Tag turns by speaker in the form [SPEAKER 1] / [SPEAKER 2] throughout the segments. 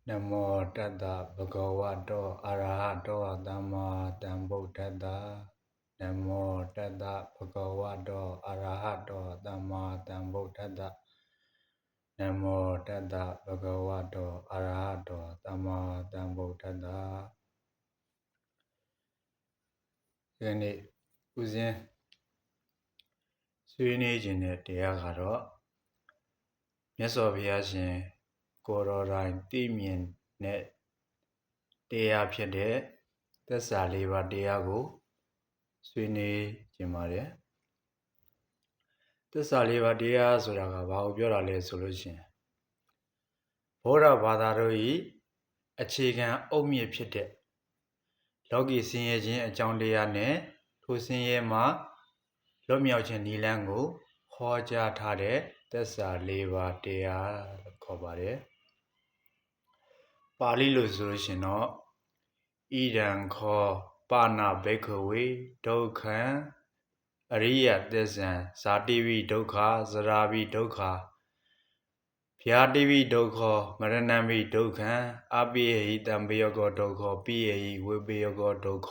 [SPEAKER 1] Namo Tata Bhagavato Arahato Dhamma Sambuddhassa Namo Tata Bhagavato Arahato Dhamma Sambuddhassa Namo Tata Bhagavato Arahato Dhamma Sambuddhassa ဒီနေ့ဦးဇင်းဆွေးနွေးခြင်းတဲ့တရားကတော့မြတ်စွာဘုရားရှင်ကိုယ်တော်တိုင်သိမြင်တဲ့တရားဖြစ်တဲ့သစ္စာလေးပါးတရားကိုဆွေးနွေးခြင်းပါတယ်သစ္စာလေးပါးတရားဆိုတာကဘာကိုပြောတာလဲဆိုလို့ရှိရင်ဘုရားဘာသာတို့၏အခြေခံအုတ်မြစ်ဖြစ်တဲ့လောကီဆင်းရဲခြင်းအကြောင်းတရားနဲ့ထိုဆင်းရဲမှာလွတ်မြောက်ခြင်းနည်းလမ်းကိုဟောကြားထားတဲ့သစ္စာလေးပါးတရားလို့ခေါ်ပါတယ်ပါဠိလိုဆိုလို့ရှိရင်တော့ဣဒံခောပါဏဘိက္ခဝေဒုက္ခံအရိယသစ္ဆံဇာတိဝိဒုက္ခဇရာဝိဒုက္ခဗျာတိဝိဒုက္ခမရဏံဝိဒုက္ခံအပိယဟိတံဘေယကောဒုက္ခပိယဟိဝေဘေယကောဒုက္ခ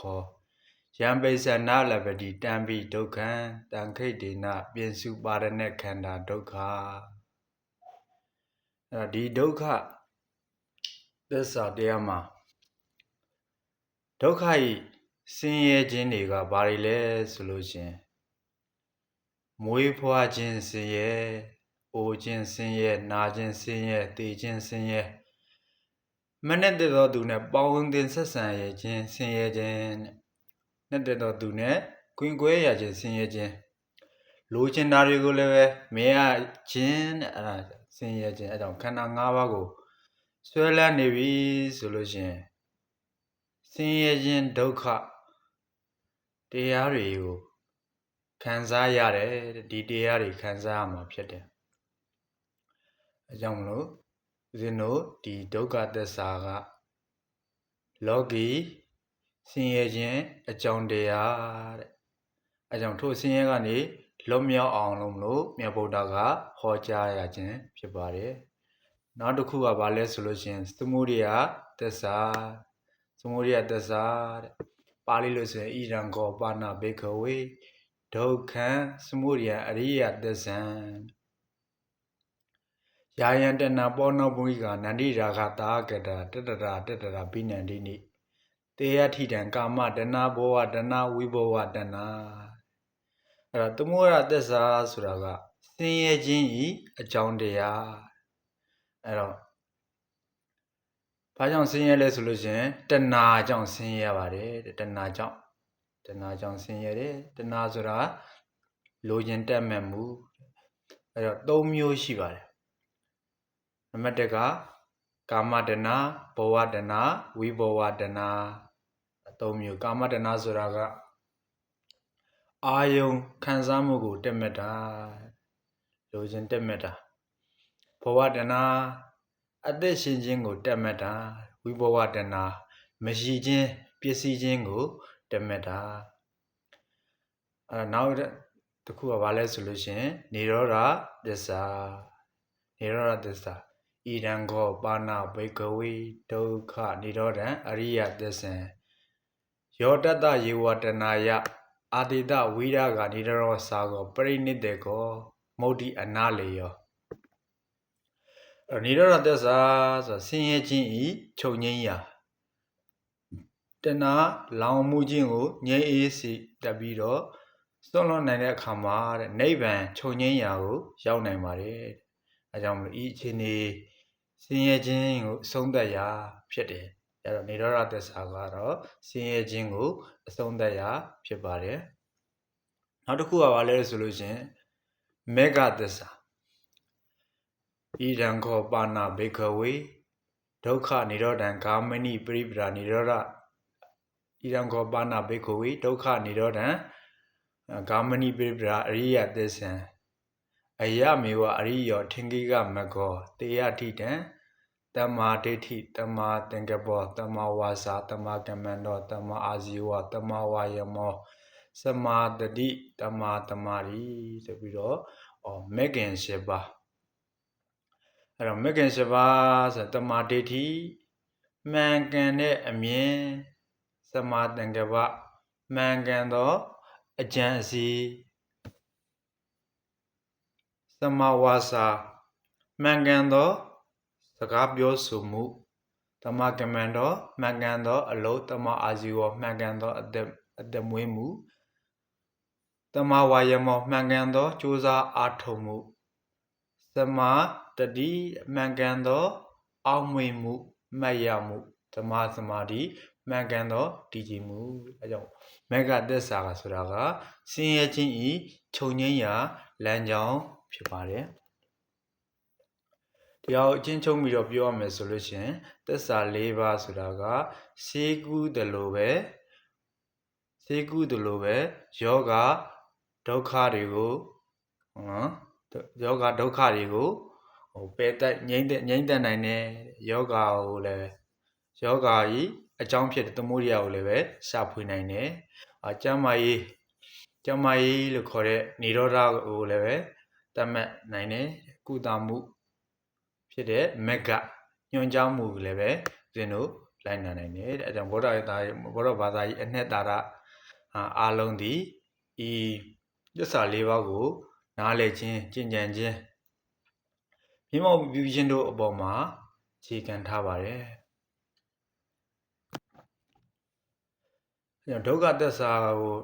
[SPEAKER 1] ယံပိစနာလပတိတံပိဒုက္ခံတံခိတ်တေနပြင်စုပါရဏေခန္ဓာဒုက္ခဒီဒုက္ခသစ္စာတရားမှာဒုက္ခဤဆင်းရဲခြင်းတွေကဘာတွေလဲဆိုလို့ရှင်မွေးဖွားခြင်းဆင်းရဲအိုခြင်းဆင်းရဲနာခြင်းဆင်းရဲသေခြင်းဆင်းရဲမနဲ့တဲ့တော်သူနဲ့ပေါင်းသင်ဆက်ဆံရခြင်းဆင်းရဲခြင်းနဲ့တဲ့တော်သူနဲ့ကွင်ကွဲရခြင်းဆင်းရဲခြင်းလိုချင်တာတွေကိုလည်းပဲမရခြင်းနဲ့အဲ့ဒါဆင်းရဲခြင်းအဲ့တော့ခန္ဓာ၅ပါးကိုဆွဲလန်းနေပြီဆိုလို့ရှင်ဆင်းရဲခြင်းဒုက္ခတရားတွေကိုခံစားရတယ်ဒီတရားတွေခံစားရမှာဖြစ်တယ်အဲကြောင့်မလို့ဦးဇင်းတို့ဒီဒုက္ခသစ္စာကလောကီဆင်းရဲခြင်းအကြောင်းတရားတဲ့အဲကြောင့်ထို့ဆင်းရဲကနေလွတ်မြောက်အောင်လို့မြတ်ဗုဒ္ဓကဟောကြားရခြင်းဖြစ်ပါတယ်နောက်တစ်ခုကဘာလဲဆိုလို့ရှိရင်သမုဒိယသစ္စာသမုဒိယသစ္စာတဲ့ပါဠိလိုဆိုရင်ဣရံကောပါဏဘိက္ခဝေဒုက္ခံသမုဒိယအရိယသစ္ဆံယာယံတဏပောနောပုရိကနန္တိရာဂတာကတတတရာတတရာဘိနန္တိနိတေယထိတံကာမတဏဘောဝတဏဝိဘောဝတဏအဲ့တော့သမုဒိယသစ္စာဆိုတာကဆင်းရဲခြင်းဤအကြောင်းတရားအဲ့တော့ဘာကြောင့်ဆင်းရဲလဲဆိုလို့ရှိရင်တဏှာကြောင့်ဆင်းရဲပါတယ်တဏှာကြောင့်ဆင်းရဲတယ်တဏှာဆိုတာလိုချင်တက်မဲ့မှုအဲ့တော့၃မျိုးရှိပါတယ်နံပါတ်၁ကကာမတဏှာဘောဝတဏှာဝိဘောဝတဏှာ၃မျိုးကာမတဏှာဆိုတာကအာယုံခံစားမှုကိုတက်မဲ့တာလိုချင်တက်မဲ့တာဘောဝတဏှာအသက်ရှင်ခြင်းကိုတက်မဲ့တာဝိဘောဝတဏှာမရှိခြင်းပျက်စီးခြင်းကိုတက်မဲ့တာနောက်တစ်ခုကဘာလဲဆိုလို့ရှိရင်និရောဓသစ္စာဣဒံခောပါဏဘိက္ခဝေဒုက္ခនិရောဓံအရိယသစ္ဆံယောတတယေဝတနာယအာတိတဝိရာဂនិရောစာကောပရိနိတေကောမௌဒိအနာလေယောនិရောဓသစ္စာဆိုဆင်းရဲခြင်းဤချုပ်ငြိမ်းရာတဏှာလောင်မှုခြင်းကိုငြိမ်းအေးစေတတ်ပြီးတော့စွန့်လွတ်နိုင်တဲ့အခါမှာတဲ့နိဗ္ဗာန်ချုပ်ငြိမ်းရာကိုရောက်နိုင်ပါတယ်အဲကြောင့်မလို့ဤအခြေအနေဆင်းရဲခြင်းကိုအဆုံးသတ်ရာဖြစ်တယ်အဲတော့និရောဓသစ္စာကတော့ဆင်းရဲခြင်းကိုအဆုံးသတ်ရာဖြစ်ပါတယ်နောက်တစ်ခုကဘာလဲဆိုလို့ရှင်မေဃသစ္စာဣဒံခောပါဏဘိက္ခဝေဒုက္ခនិရောဓံဂာမဏိပရိပရာនិရောဓဣဒံခောပါဏဘိက္ခဝေဒုက္ခនិရောဓံဂာမဏိပရိပရာအရိယသစ္ဆံအယမေဝအရိယောထင်္ကိကမကောတေယထိတံတမ္မာဒိဋ္ဌိတမ္မာသင်္ကပ္ပောတမ္မာဝါစာတမ္မာကမ္မန္တောတမ္မာအာဇီဝတမ္မာဝါယမောစမာတတိတမ္မာတမာရီဆိုပြီးတော့မေခင်၈ပါးအဲ့တော့မေခင်၈ပါးဆိုတမ္မာဒိဋ္ဌိ မှန်ကန်တဲ့အမြင်စမာသင်္ကပ္ပမှန်ကန်သောအကြံအစီစမာဝါစာမှန်ကန်သောစကားပြောဆိုမှုတမကမန်တော်မှန်ကန်သောအလုပ်တမအာဇီဝမှန်ကန်သောအသက်မွေးမှုတမဝါယမောမှန်ကန်သောကြိုးစားအားထုတ်မှုစမာတတိမှန်ကန်သောအောက်မေ့မှုမှတ်ရမှုဓမ္မသမာဓိမှန်ကန်သောတည်ကြည်မှုအဲကြောင့်မေဃသစ္စာကဆိုတာကဆင်းရဲခြင်းဤချုပ်ငြိမ်းရာလမ်းကြောင်းဖြစ်ပါတယ်တရားကိုအချင်းချုပ်ပြီးတော့ပြောရမယ်ဆိုလို့ရှိရင်သစ္စာ၄ပါးဆိုတာကစေကုသလိုပဲယောဂဒုက္ခတွေကိုယောဂဒုက္ခတွေကိုပယ်တတ်ငြိမ့်သက်နိုင်တဲ့ယောဂကိုလည်းယောဂကြီးအကြောင်းဖြစ်တဲ့သမုဒိယကိုလည်းပဲရှာဖွေနိုင်တယ်ကျမ်းမာရေးလို့ခေါ်တဲ့និရောဓကိုလည်းပဲတတ်မှတ်နိုင်တယ်ကုသမှုဖြစ်တဲ့မဂ္ဂညွှန်ကြားမှုလည်းပဲဦးဇင်းတို့လိုက်နာနိုင်တယ်အဲကြောင့်ဗုဒ္ဓဘာသာကြီးအနှစ်သာရအားလုံးဒီဤသစ္စာ၄ပါးကိုနားလည်ခြင်းကျင့်ကြံခြင်းမြင့်မောက်ပြုခြင်းတို့အပေါ်မှာအခြေခံထားပါတယ်ဒုက္ခသစ္စာကို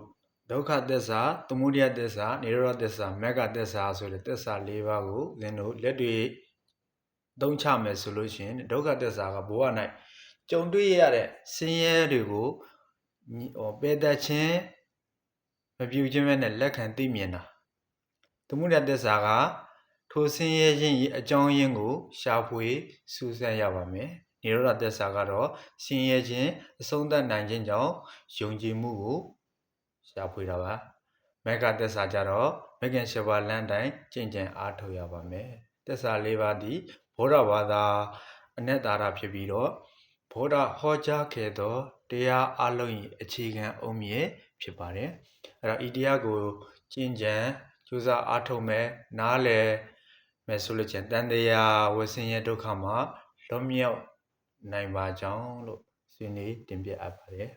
[SPEAKER 1] ဒုက္ခသစ္စာသမုဒယသစ္စာនិရောဓသစ္စာမဂ္ဂသစ္စာဆိုတဲ့သစ္စာ၄ပါးကိုဦးဇင်းတို့လက်တွေ့သုံးချမယ်ဆိုလို့ရှိရင်ဒုက္ခသစ္စာကဘဝ၌ကြုံတွေ့ရတဲ့ဆင်းရဲတွေကိုပယ်တတ်ခြင်းမပြုခြင်းပဲနဲ့လက်ခံသိမြင်တာသမုဒယသစ္စာကထိုဆင်းရဲခြင်း၏အကြောင်းရင်းကိုရှာဖွေစူးစမ်းရပါမယ်និရောဓသစ္စာကတော့ဆင်းရဲခြင်းအဆုံးသတ်နိုင်ခြင်းကြောင့်ယုံကြည်မှုကိုရှာဖွေတာပါမဂ္ဂသစ္စာကြတော့မဂ္ဂင်၈ပါးလမ်းတိုင်းကျင့်ကြံအားထုတ်ရပါမယ်သစ္စာ၄ပါးသည်ဗုဒ္ဓဘာသာအနှစ်သာရဖြစ်ပြီးတော့ဗုဒ္ဓဟောကြားခဲ့သောတရားအလုံး၏အခြေခံအုတ်မြစ်ဖြစ်ပါတယ်အဲ့တော့ဤတရားကိုကျင့်ကြံကြိုးစားအားထုတ်မယ်နားလည်မယ်ဆိုလို့ချင်းတန်တရားဝဆင်းရဲဒုက္ခမှာလွတ်မြောက်နိုင်ပါကြောင်းလို့ဆွေးနွေးတင်ပြအပ်ပါတယ်